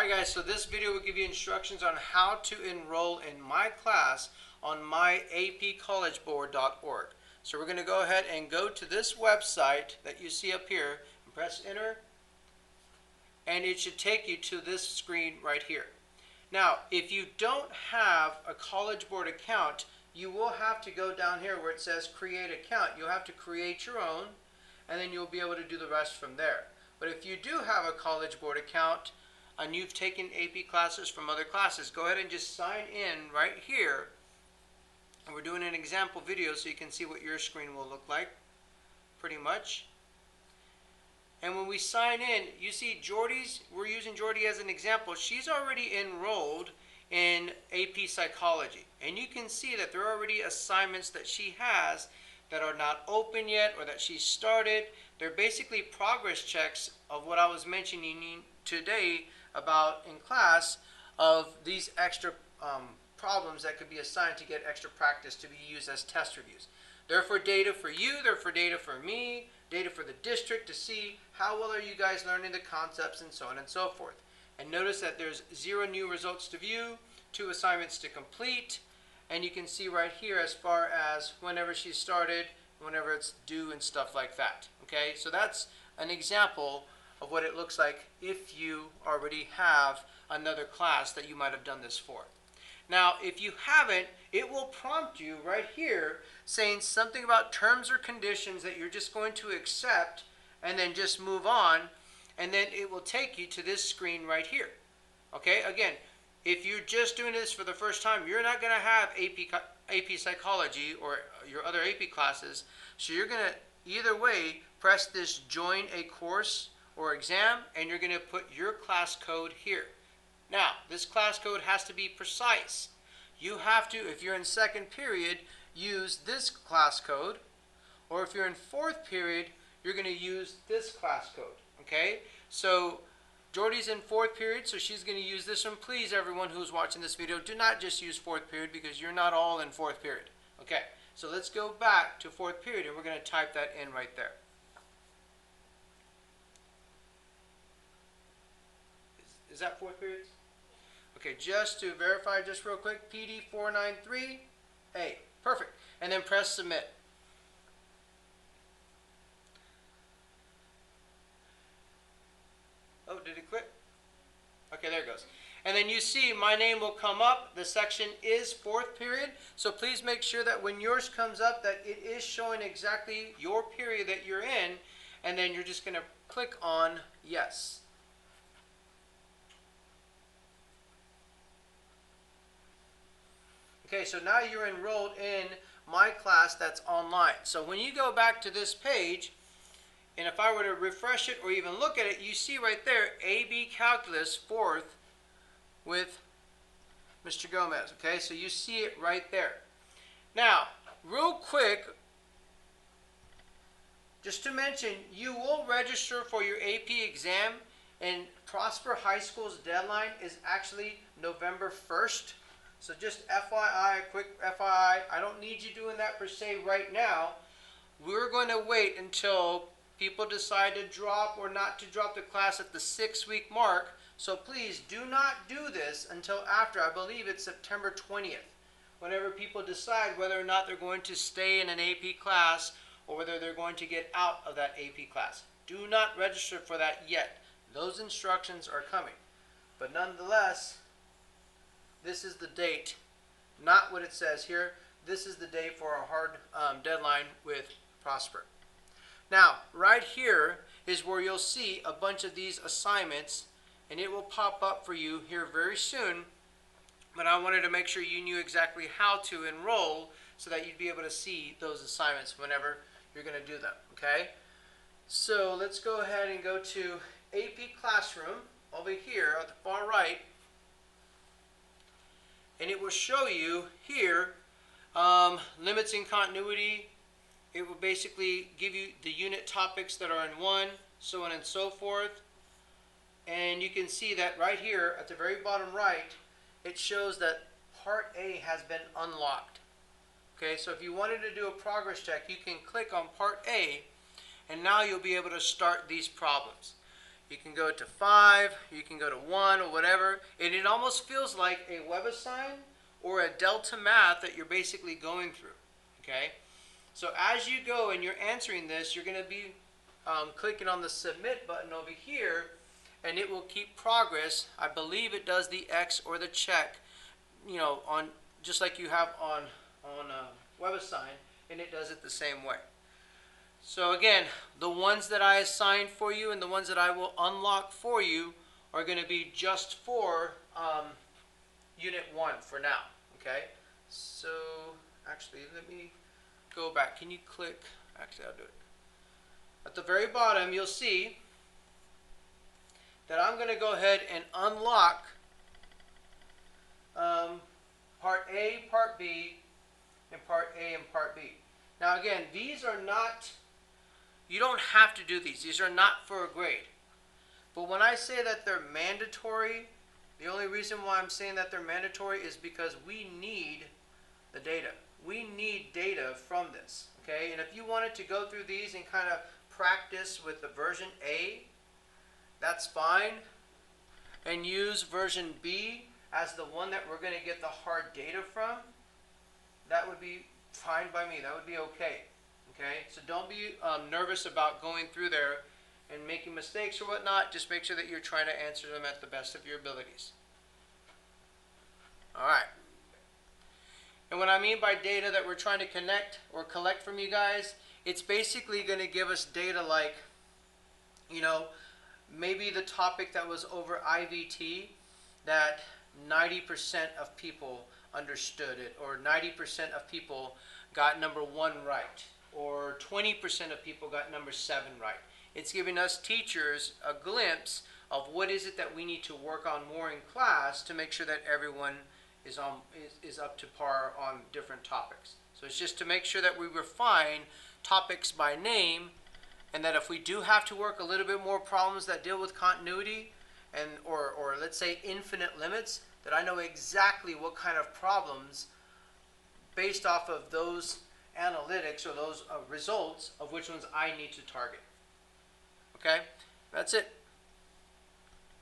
Alright guys, so this video will give you instructions on how to enroll in my class on myapcollegeboard.org. So we're going to go ahead and go to this website that you see up here and press enter, and it should take you to this screen right here. Now, if you don't have a College Board account, you will have to go down here where it says create account. You'll have to create your own, and then you'll be able to do the rest from there. But if you do have a College Board account and you've taken AP classes from other classes, go ahead and just sign in right here. And we're doing an example video so you can see what your screen will look like, pretty much. And when we sign in, you see Jordy's, we're using Jordy as an example. She's already enrolled in AP Psychology. And you can see that there are already assignments that she has that are not open yet or that she started. They're basically progress checks of what I was mentioning today about in class, of these extra problems that could be assigned to get extra practice to be used as test reviews. They're for data for you, they're for data for me, data for the district to see how well are you guys learning the concepts and so on and so forth. And notice that there's 0 new results to view, 2 assignments to complete, and you can see right here as far as whenever she started, whenever it's due and stuff like that. Okay, so that's an example of what it looks like if you already have another class that you might have done this for. Now, if you haven't, it will prompt you right here saying something about terms or conditions that you're just going to accept and then just move on, and then it will take you to this screen right here. Okay, again, if you're just doing this for the first time, you're not going to have AP Psychology or your other AP classes, so you're going to either way press this join a course or exam, and you're going to put your class code here. Now, this class code has to be precise. You have to, if you're in second period, use this class code, or if you're in fourth period, you're going to use this class code. Okay? So Jordy's in fourth period, so she's going to use this one. Please, everyone who's watching this video, do not just use fourth period because you're not all in fourth period. Okay, so let's go back to fourth period, and we're going to type that in right there. Is that fourth period? Okay, just to verify just real quick, PD 493A. Perfect. And then press submit. Oh, did it quit? Okay, there it goes. And then you see my name will come up. The section is fourth period. So please make sure that when yours comes up that it is showing exactly your period that you're in. And then you're just going to click on yes. Okay, so now you're enrolled in my class that's online. So when you go back to this page, and if I were to refresh it or even look at it, you see right there, AB Calculus 4th with Mr. Gomez. Okay, so you see it right there. Now, real quick, just to mention, you will register for your AP exam, and Prosper High School's deadline is actually November 1st. So just FYI, quick FYI, I don't need you doing that per se right now. We're going to wait until people decide to drop or not to drop the class at the 6-week mark. So please do not do this until after, I believe it's September 20th, whenever people decide whether or not they're going to stay in an AP class or whether they're going to get out of that AP class. Do not register for that yet. Those instructions are coming. But nonetheless, this is the date, not what it says here. This is the date for a hard deadline with Prosper. Now, right here is where you'll see a bunch of these assignments, and it will pop up for you here very soon. But I wanted to make sure you knew exactly how to enroll so that you'd be able to see those assignments whenever you're going to do them. Okay? So let's go ahead and go to AP Classroom over here at the far right. And it will show you here limits in continuity. It will basically give you the unit topics that are in 1, so on and so forth. And you can see that right here at the very bottom right, it shows that Part A has been unlocked. Okay, so if you wanted to do a progress check, you can click on Part A, and now you'll be able to start these problems. You can go to 5, you can go to 1 or whatever, and it almost feels like a WebAssign or a Delta Math that you're basically going through. Okay? So as you go and you're answering this, you're going to be clicking on the Submit button over here, and it will keep progress. I believe it does the X or the check, you know, on just like you have on WebAssign, and it does it the same way. So again, the ones that I assigned for you and the ones that I will unlock for you are going to be just for Unit 1 for now. Okay? So actually, let me go back. Can you click? Actually, I'll do it. At the very bottom, you'll see that I'm going to go ahead and unlock Part A, Part B, and Part A and Part B. Now again, these are not, you don't have to do these. These are not for a grade. But when I say that they're mandatory, the only reason why I'm saying that they're mandatory is because we need the data. We need data from this. Okay? And if you wanted to go through these and kind of practice with the version A, that's fine. And use version B as the one that we're going to get the hard data from, that would be fine by me. That would be okay. Okay? So don't be nervous about going through there and making mistakes or whatnot. Just make sure that you're trying to answer them at the best of your abilities. Alright. And what I mean by data that we're trying to connect or collect from you guys, it's basically going to give us data like, you know, maybe the topic that was over IVT, that 90% of people understood it, or 90% of people got number 1 right, or 20% of people got number 7 right. It's giving us teachers a glimpse of what is it that we need to work on more in class to make sure that everyone is up to par on different topics. So it's just to make sure that we refine topics by name, and that if we do have to work a little bit more problems that deal with continuity and or let's say infinite limits, that I know exactly what kind of problems based off of those analytics or those results of which ones I need to target. Okay? That's it.